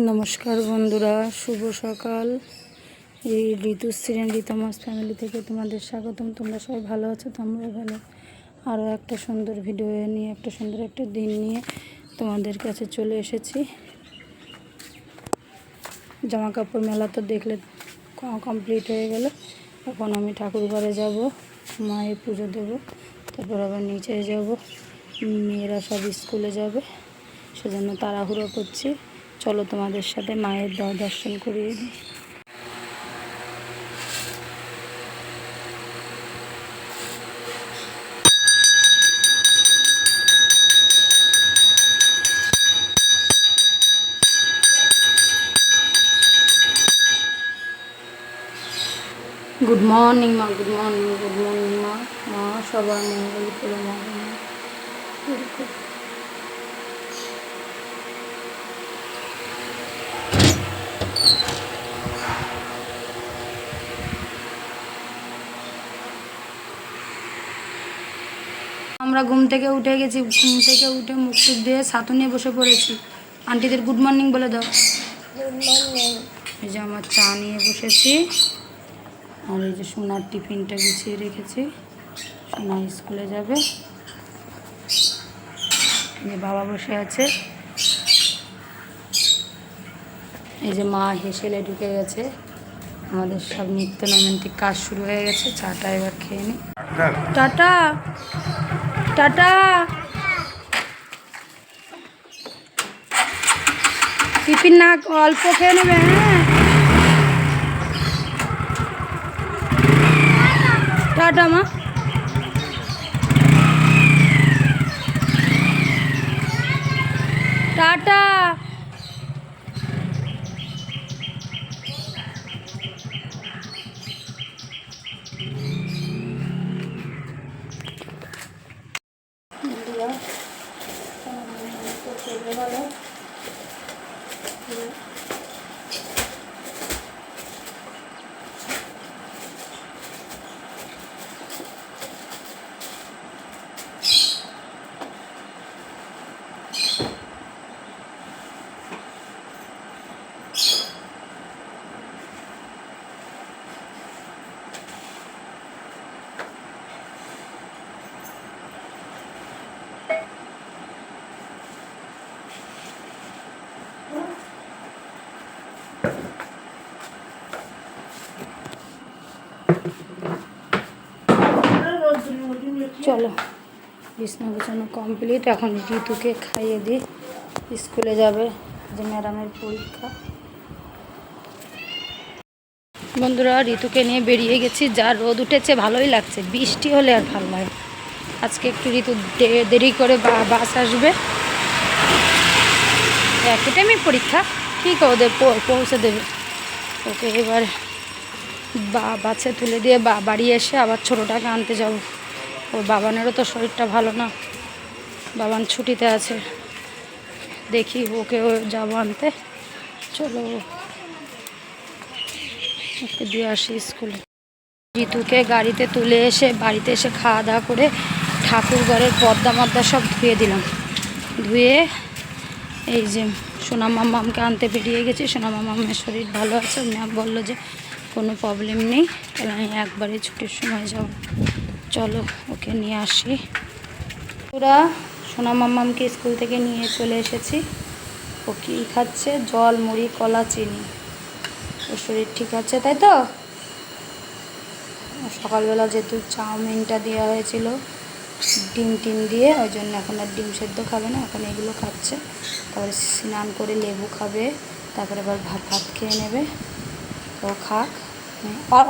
নমস্কার বন্ধুরা, শুভ সকাল। এই ঋতুশ্রী ঋতমাস ফ্যামিলি থেকে তোমাদের স্বাগতম। তোমরা সবাই ভালো আছো? তোমরা ভালো। আরও একটা সুন্দর ভিডিও নিয়ে, একটা সুন্দর একটা দিন নিয়ে তোমাদের কাছে চলে এসেছি। জামা কাপড় মেলা তো দেখলে কমপ্লিট হয়ে গেল। এখন আমি ঠাকুর ঘরে যাব, মায়ের পুজো দেব, তারপর আবার নিচে যাব। মেয়েরা সব স্কুলে যাবে, সেজন্য তাড়াহুড়ো করছি। চলো তোমাদের সাথে মায়ের দর্শন করিয়ে দিই। গুড মর্নিং মা, গুড মর্নিং, গুড মর্নিং মা। মা সবার মঙ্গল করে মা। আমরা ঘুম থেকে উঠে গেছি, ঘুম থেকে উঠে মুখ টুক দিয়ে ছাতু নিয়ে বসে পড়েছি। আন্টিদের গুড মর্নিং বলে দাও। Good morning. এই যে আমার চা নিয়ে বসেছি, আর এই যে সোনার টিফিনটা গুছিয়ে রেখেছি। সোনা স্কুলে যাবে। এই যে বাবা বসে আছে। এই যে মা হেসেলে ঢুকে গেছে। আমাদের সব নিত্য নৈমিত্তিক কাজ শুরু হয়ে গেছে। চাটা এবার খেয়ে নিই। Tata tata. টিফিন না অল্প খেয়ে নেবে, হ্যাঁ? টাটা মা। টাটা। চলো, বিছনা গোছানো কমপ্লিট। এখন ঋতুকে খাইয়ে দিই, স্কুলে যাবে, যে ম্যাডামের পরীক্ষা। বন্ধুরা, ঋতুকে নিয়ে বেরিয়ে গেছি। যা রোদ উঠেছে, ভালোই লাগছে। বৃষ্টি হলে আর ভালো লাগে। আজকে একটু ঋতু দেরি করে বাস আসবে। একই টাইমে পরীক্ষা, ঠিক ওদের পৌঁছে দেবে ওকে। এবার বাসে তুলে দিয়ে বাড়ি এসে আবার ছোটোটাকে আনতে যাব। ওর বাবানেরও তো শরীরটা ভালো না, বাবান ছুটিতে আছে। দেখি ওকে যাবো আনতে। চলো, ওকে দিয়ে আসি স্কুলে। ঋতুকে গাড়িতে তুলে এসে বাড়িতে এসে খাওয়া দাওয়া করে ঠাকুর ঘরের পর্দা মর্দা সব ধুয়ে দিলাম। ধুয়ে এই যে সোনা মাম্মামকে আনতে বেরিয়ে গেছি। সোনা মাম্মামের শরীর ভালো আছে। ম্যাম বললো যে কোনো প্রবলেম নেই, তাহলে আমি একবারে ছুটির সময় যাব। চলো, ওকে নিয়ে আসি। ওরা সোনা মাম্মামকে স্কুল থেকে নিয়ে চলে এসেছি। ও কী খাচ্ছে? জল, মুড়ি, কলা, চিনি। ওর শরীর ঠিক আছে, তাই তো? সকালবেলা যেহেতু চাউমিনটা দেওয়া হয়েছিল ডিম দিয়ে, ওই জন্য এখন আর ডিম সেদ্ধ খাবে না, এখন এগুলো খাচ্ছে। তারপরে স্নান করে লেবু খাবে, তারপরে আবার ভাত খেয়ে নেবে। ও খাক,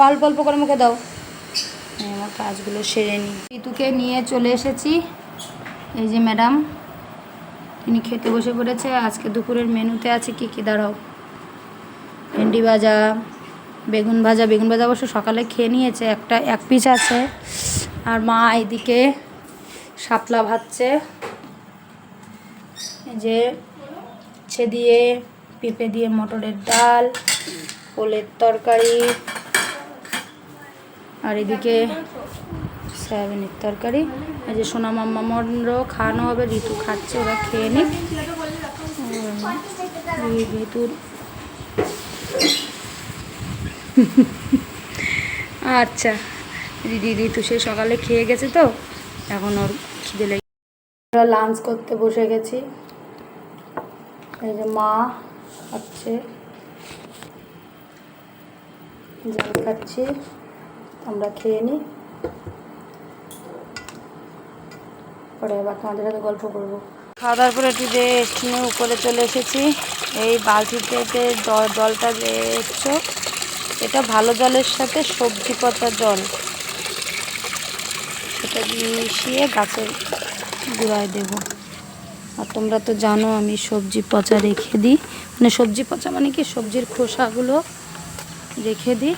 অল্প অল্প করে মুখে দাও। আমার কাজগুলো সেরে নিই। ঋতুকে নিয়ে চলে এসেছি। এই যে ম্যাডাম, তিনি খেতে বসে পড়েছে। আজকে দুপুরের মেনুতে আছে কি কি দাঁড়াও। ভেন্ডি ভাজা, বেগুন ভাজা। বেগুন ভাজা অবশ্য সকালে খেয়ে নিয়েছে, এক পিস আছে। আর মা এদিকে শাপলা ভাজছে। যে ছে দিয়ে পেঁপে দিয়ে মটরের ডাল, ওলের তরকারি, আর এদিকে সয়াবিনের তরকারি। এই যে সোনা মাম্মামরও খাওয়ানো হবে, ঋতু খাচ্ছে, ওরা খেয়ে নিক। এই ভেতর আচ্ছা ঋতু সে সকালে খেয়ে গেছে তো এখন ওর খিদে লেগে। আমরা লাঞ্চ করতে বসে গেছি। এই যে মা খাচ্ছে, জল খাচ্ছি, আমরা খেয়ে নিই, পরে আবার তোমাদের সাথে গল্প করবো। খাওয়া দাওয়ার পরে একটু রেস্ট নিয়ে উপরে চলে এসেছি। এই বালতিতে জলটা দেখছো, এটা ভালো জলের সাথে সবজি পচা জল, সেটা মিশিয়ে গাছের গোড়ায় দেবো। আর তোমরা তো জানো আমি সবজি পচা রেখে দিই, মানে সবজি পচা মানে কি সবজির খোসাগুলো রেখে দিই,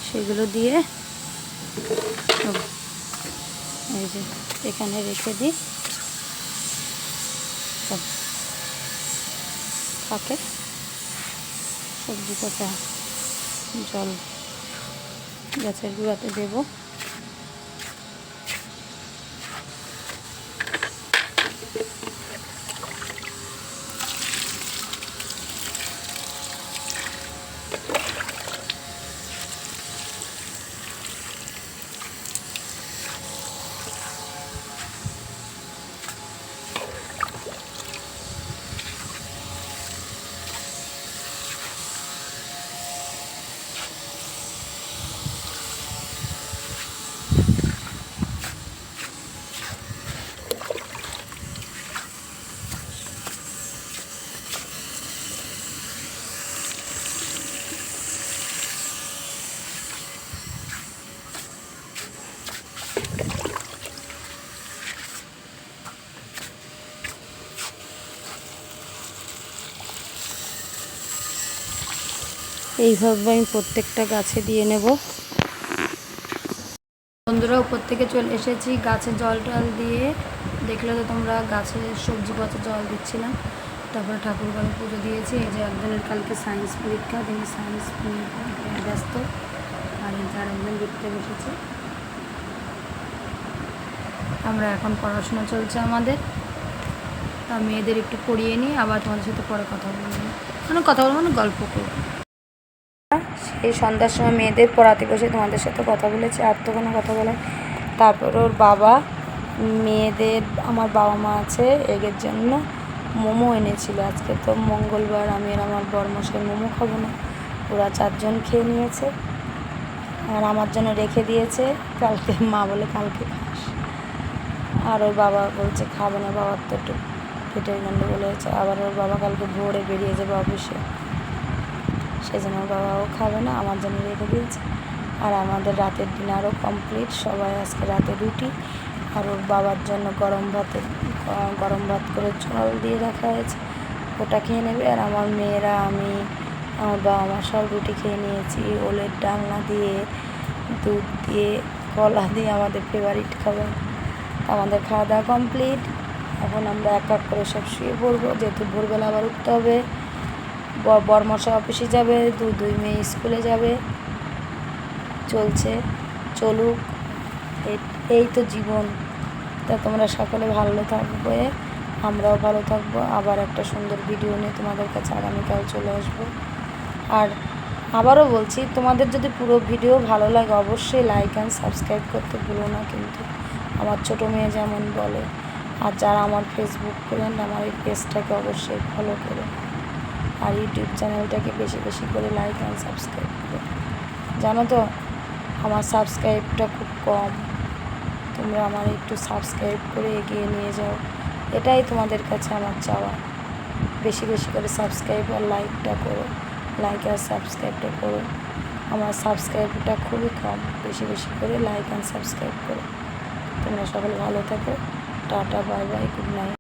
সেগুলো দিয়ে এই যে এখানে রেখে দিই, থাকে সবজি পচা জল গাছের গোড়াতে দেবো। এইভাবে আমি প্রত্যেকটা গাছে দিয়ে নেব। বন্ধুরা উপর থেকে চলে এসেছি, গাছে জল টল দিয়ে, দেখলে তো তোমরা গাছে সবজি পচা জল দিচ্ছিলাম। তারপরে ঠাকুর ঘরে পুজো দিয়েছি। এই যে একজনের কালকে সায়েন্স পরীক্ষা, তিনি সায়েন্স ব্যস্ত, আর যার একজন লিখতে বসেছে। আমরা এখন পড়াশোনা চলছে আমাদের, মেয়েদের একটু পড়িয়ে নিই, আবার তোমাদের সাথে পরে কথা বলবো, মানে কথা বলবো না, গল্প করবো। এই সন্ধ্যার সময় মেয়েদের পড়াতে বসে তোমাদের সাথে কথা বলেছি, আর তো কোনো কথা বলে। তারপর ওর বাবা মেয়েদের, আমার বাবা মা আছে, এগের জন্য মোমো এনেছিল। আজকে তো মঙ্গলবার, আমি আর আমার বরমশাই মোমো খাবো না, ওরা 4 জন খেয়ে নিয়েছে, আর আমার জন্য রেখে দিয়েছে, কালকে মা বলে কালকে খাস। আর ওর বাবা বলছে খাবে না, বাবার তো একটু পেটের গন্ডগোল হয়েছে, আবার ওর বাবা কালকে ভোরে বেরিয়ে যাবে অফিসে, সেই জন্য ওর বাবাও খাবে না, আমার জন্য রেখে দিয়েছে। আর আমাদের রাতের ডিনারও কমপ্লিট, সবাই আজকে রাতে রুটি, আর ওর বাবার জন্য গরম ভাত করে জল দিয়ে রাখা হয়েছে, ওটা খেয়ে নেবে। আর আমার মেয়েরা, আমি, আমার বাবা মা সব রুটি খেয়ে নিয়েছি, ওলের ডালনা দিয়ে, দুধ দিয়ে, কলা দিয়ে, আমাদের ফেভারিট খাবার। আমাদের খাওয়া দাওয়া কমপ্লিট। এখন আমরা এক এক করে সব শুয়ে পড়বো, যেহেতু ভোরবেলা আবার উঠতে হবে। বরমশা অফিসে যাবে, দুই মেয়ে স্কুলে যাবে, চলুক, এই তো জীবন। তা তোমরা সকলে ভালো থাকবে, আমরাও ভালো থাকবো। আবার একটা সুন্দর ভিডিও নিয়ে তোমাদের কাছে আগামীকাল চলে আসবো। আর আবারও বলছি, তোমাদের যদি পুরো ভিডিও ভালো লাগে অবশ্যই লাইক অ্যান্ড সাবস্ক্রাইব করতে ভুলো না, কিন্তু আমার ছোটো মেয়ে যেমন বলে। আর যারা আমার ফেসবুক ফ্রেন্ড, আমার এই পেজটাকে অবশ্যই ফলো করো, আর ইউটিউব চ্যানেলটাকে বেশি বেশি করে লাইক অ্যান্ড সাবস্ক্রাইব করো। জানো তো আমার সাবস্ক্রাইবটা খুব কম, তোমরা আমার একটু সাবস্ক্রাইব করে এগিয়ে নিয়ে যাও, এটাই তোমাদের কাছে আমার চাওয়া। বেশি বেশি করে সাবস্ক্রাইব আর লাইকটা করো, লাইক আর সাবস্ক্রাইবটা করো। আমার সাবস্ক্রাইবটা খুবই কম, বেশি বেশি করে লাইক অ্যান্ড সাবস্ক্রাইব করো। তোমরা সকলে ভালো থাকো, tata, bye bye, good night.